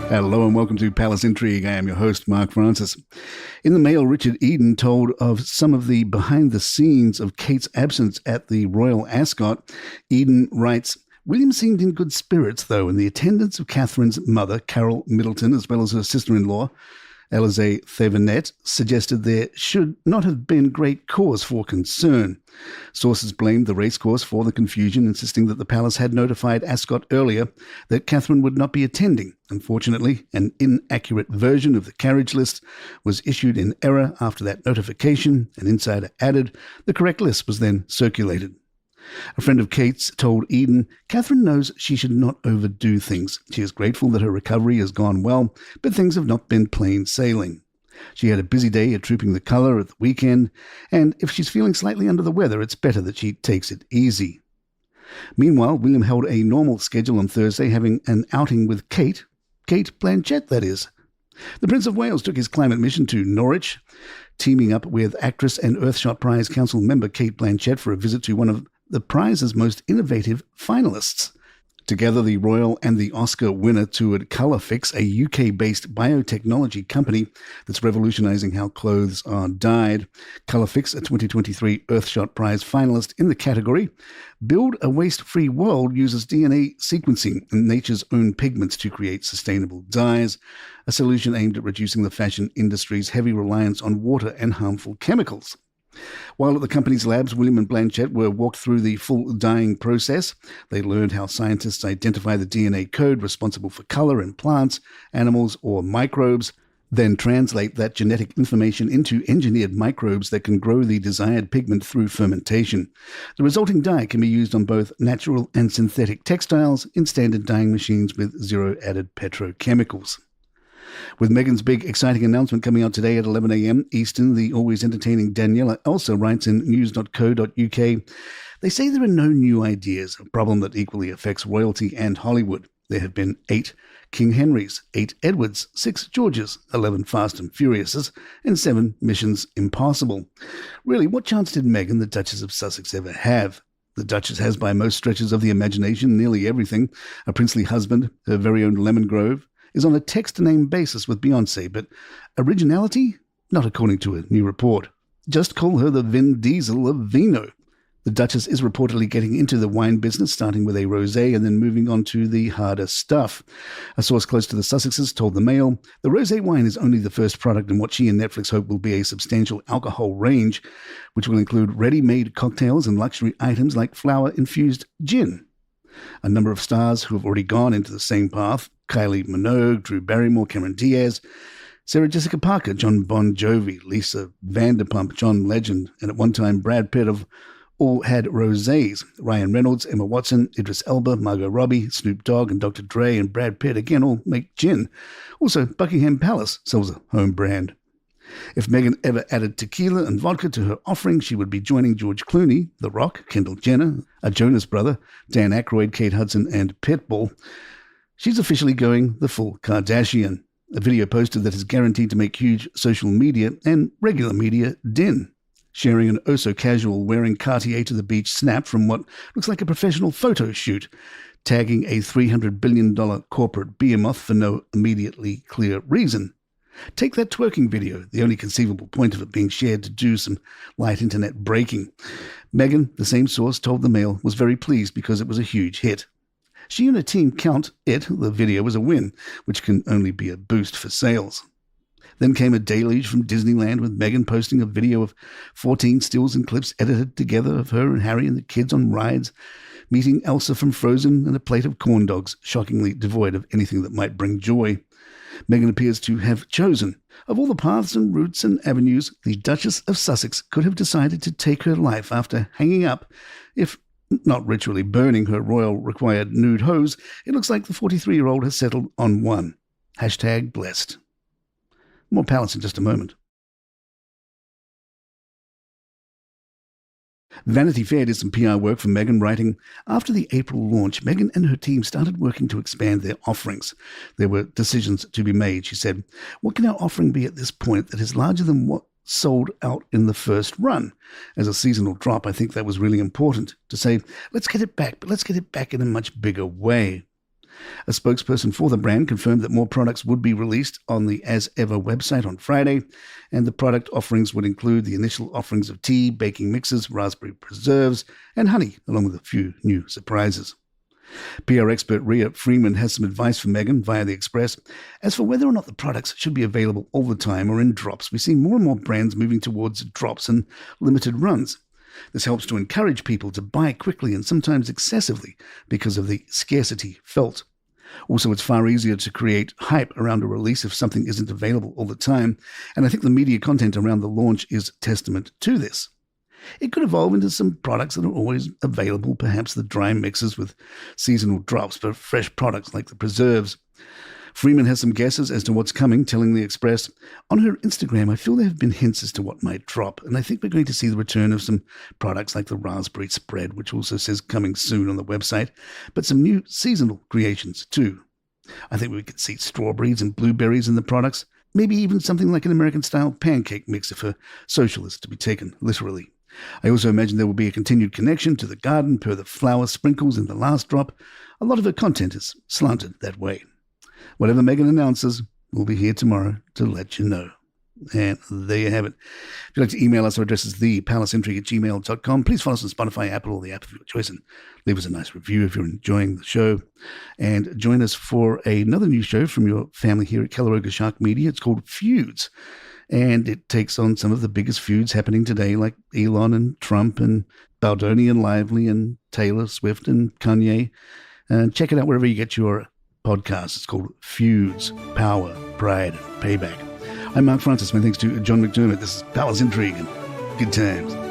Hello and welcome to Palace Intrigue. I am your host, Mark Francis. In the Mail, Richard Eden told of some of the behind the scenes of Kate's absence at the Royal Ascot. Eden writes, William seemed in good spirits, though, and the attendance of Catherine's mother, Carole Middleton, as well as her sister-in-law, Alizee Thevenet, suggested there should not have been great cause for concern. Sources blamed the racecourse for the confusion, insisting that the palace had notified Ascot earlier that Catherine would not be attending. Unfortunately, an inaccurate version of the carriage list was issued in error after that notification. An insider added the correct list was then circulated. A friend of Kate's told Eden, Catherine knows she should not overdo things. She is grateful that her recovery has gone well, but things have not been plain sailing. She had a busy day at Trooping the Colour at the weekend, and if she's feeling slightly under the weather, it's better that she takes it easy. Meanwhile, William held a normal schedule on Thursday, having an outing with Kate Blanchett, that is. The Prince of Wales took his climate mission to Norwich, teaming up with actress and Earthshot Prize Council member Cate Blanchett for a visit to one of the prize's most innovative finalists. Together, the Royal and the Oscar winner toured Colourfix, a UK-based biotechnology company that's revolutionizing how clothes are dyed. Colourfix, a 2023 Earthshot Prize finalist in the category, Build a Waste-Free World uses DNA sequencing and nature's own pigments to create sustainable dyes, a solution aimed at reducing the fashion industry's heavy reliance on water and harmful chemicals. While at the company's labs, William and Blanchett were walked through the full dyeing process. They learned how scientists identify the DNA code responsible for color in plants, animals, or microbes, then translate that genetic information into engineered microbes that can grow the desired pigment through fermentation. The resulting dye can be used on both natural and synthetic textiles in standard dyeing machines with zero added petrochemicals. With Meghan's big, exciting announcement coming out today at 11 a.m. Eastern, the always entertaining Daniela also writes in news.co.uk, they say there are no new ideas, a problem that equally affects royalty and Hollywood. There have been 8 King Henrys, 8 Edwards, 6 Georges, 11 Fast and Furiouses, and 7 Missions Impossible. Really, what chance did Meghan, the Duchess of Sussex, ever have? The Duchess has, by most stretches of the imagination, nearly everything. A princely husband, her very own lemon grove, is on a text-to-name basis with Beyoncé, but originality? Not according to a new report. Just call her the Vin Diesel of Vino. The Duchess is reportedly getting into the wine business, starting with a rosé and then moving on to the harder stuff. A source close to the Sussexes told the Mail, the rosé wine is only the first product in what she and Netflix hope will be a substantial alcohol range, which will include ready-made cocktails and luxury items like flower-infused gin. A number of stars who have already gone into the same path, Kylie Minogue, Drew Barrymore, Cameron Diaz, Sarah Jessica Parker, John Bon Jovi, Lisa Vanderpump, John Legend, and at one time Brad Pitt have all had rosés. Ryan Reynolds, Emma Watson, Idris Elba, Margot Robbie, Snoop Dogg, and Dr. Dre and Brad Pitt again all make gin. Also, Buckingham Palace sells a home brand. If Meghan ever added tequila and vodka to her offering, she would be joining George Clooney, The Rock, Kendall Jenner, a Jonas brother, Dan Aykroyd, Kate Hudson, and Pitbull. She's officially going the full Kardashian. A video posted that is guaranteed to make huge social media and regular media din. Sharing an oh-so-casual wearing Cartier to the beach snap from what looks like a professional photo shoot, tagging a $300 billion corporate behemoth for no immediately clear reason. Take that twerking video, the only conceivable point of it being shared to do some light internet breaking. Meghan, the same source told the Mail, was very pleased because it was a huge hit. She and her team count it, the video, as a win, which can only be a boost for sales. Then came a deluge from Disneyland with Meghan posting a video of 14 stills and clips edited together of her and Harry and the kids on rides, meeting Elsa from Frozen and a plate of corn dogs, shockingly devoid of anything that might bring joy. Meghan appears to have chosen. Of all the paths and routes and avenues, the Duchess of Sussex could have decided to take her life after hanging up, if not ritually burning her royal-required nude hose. It looks like the 43-year-old has settled on one. #blessed. More Palace in just a moment. Vanity Fair did some PR work for Meghan, writing, after the April launch, Meghan and her team started working to expand their offerings. There were decisions to be made, she said. What can our offering be at this point that is larger than what sold out in the first run? As a seasonal drop, I think that was really important, to say, let's get it back, but let's get it back in a much bigger way. A spokesperson for the brand confirmed that more products would be released on the As Ever website on Friday, and the product offerings would include the initial offerings of tea, baking mixes, raspberry preserves, and honey, along with a few new surprises. PR expert Rhea Freeman has some advice for Meghan via The Express. As for whether or not the products should be available all the time or in drops, we see more and more brands moving towards drops and limited runs. This helps to encourage people to buy quickly and sometimes excessively because of the scarcity felt. Also, it's far easier to create hype around a release if something isn't available all the time, and I think the media content around the launch is testament to this. It could evolve into some products that are always available, perhaps the dry mixes with seasonal drops for fresh products like the preserves. Freeman has some guesses as to what's coming, telling The Express, "On her Instagram, I feel there have been hints as to what might drop, and I think we're going to see the return of some products like the raspberry spread," which also says coming soon on the website, but some new seasonal creations too. I think we could see strawberries and blueberries in the products, maybe even something like an American-style pancake mix if a social is to be taken literally. I also imagine there will be a continued connection to the garden per the flower sprinkles in the last drop. A lot of her content is slanted that way. Whatever Meghan announces, we'll be here tomorrow to let you know. And there you have it. If you'd like to email us, our address is thepalaceintrigue@gmail.com. Please follow us on Spotify, Apple, or the app of your choice, and leave us a nice review if you're enjoying the show. And join us for another new show from your family here at Kelleroga Shark Media. It's called Feuds. And it takes on some of the biggest feuds happening today, like Elon and Trump and Baldoni and Lively and Taylor Swift and Kanye. And check it out wherever you get your podcast. It's called Feuds, Power, Pride, Payback. I'm Mark Francis. My thanks to John McDermott. This is Palace Intrigue and good times.